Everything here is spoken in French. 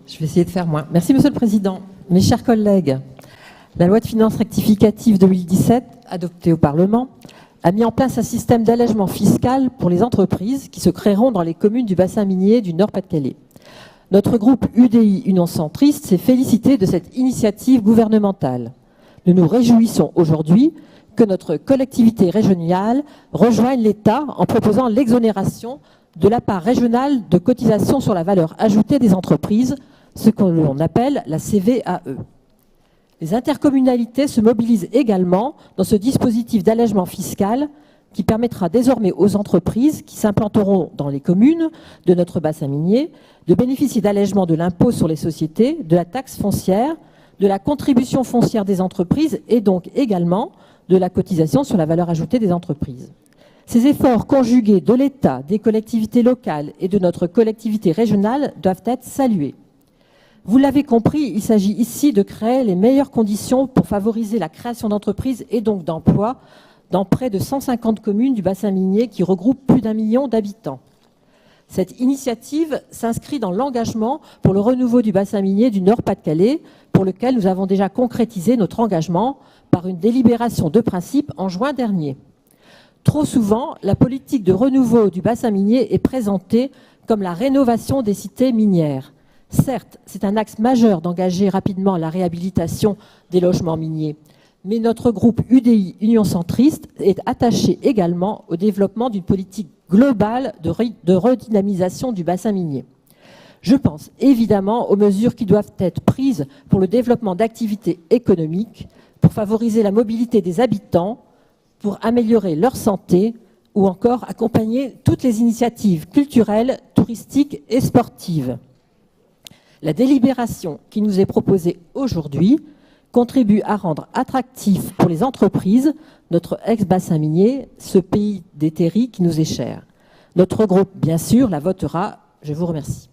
Je vais essayer de faire moins. Merci, Monsieur le Président. Mes chers collègues, la loi de finances rectificative 2017, adoptée au Parlement, a mis en place un système d'allègement fiscal pour les entreprises qui se créeront dans les communes du bassin minier du Nord-Pas-de-Calais. Notre groupe UDI Union Centriste s'est félicité de cette initiative gouvernementale. Nous nous réjouissons aujourd'hui que notre collectivité régionale rejoigne l'État en proposant l'exonération de la part régionale de cotisation sur la valeur ajoutée des entreprises, ce que l'on appelle la CVAE. Les intercommunalités se mobilisent également dans ce dispositif d'allègement fiscal qui permettra désormais aux entreprises qui s'implanteront dans les communes de notre bassin minier de bénéficier d'allègements de l'impôt sur les sociétés, de la taxe foncière, de la contribution foncière des entreprises et donc également de la cotisation sur la valeur ajoutée des entreprises. Ces efforts conjugués de l'État, des collectivités locales et de notre collectivité régionale doivent être salués. Vous l'avez compris, il s'agit ici de créer les meilleures conditions pour favoriser la création d'entreprises et donc d'emplois dans près de 150 communes du bassin minier qui regroupent plus d'1 million d'habitants. Cette initiative s'inscrit dans l'engagement pour le renouveau du bassin minier du Nord-Pas-de-Calais, pour lequel nous avons déjà concrétisé notre engagement par une délibération de principe en juin dernier. Trop souvent, la politique de renouveau du bassin minier est présentée comme la rénovation des cités minières. Certes, c'est un axe majeur d'engager rapidement la réhabilitation des logements miniers, mais notre groupe UDI Union Centriste est attaché également au développement d'une politique globale de redynamisation du bassin minier. Je pense évidemment aux mesures qui doivent être prises pour le développement d'activités économiques, pour favoriser la mobilité des habitants, pour améliorer leur santé ou encore accompagner toutes les initiatives culturelles, touristiques et sportives. La délibération qui nous est proposée aujourd'hui contribue à rendre attractif pour les entreprises notre ex-bassin minier, ce pays des terris qui nous est cher. Notre groupe, bien sûr, la votera. Je vous remercie.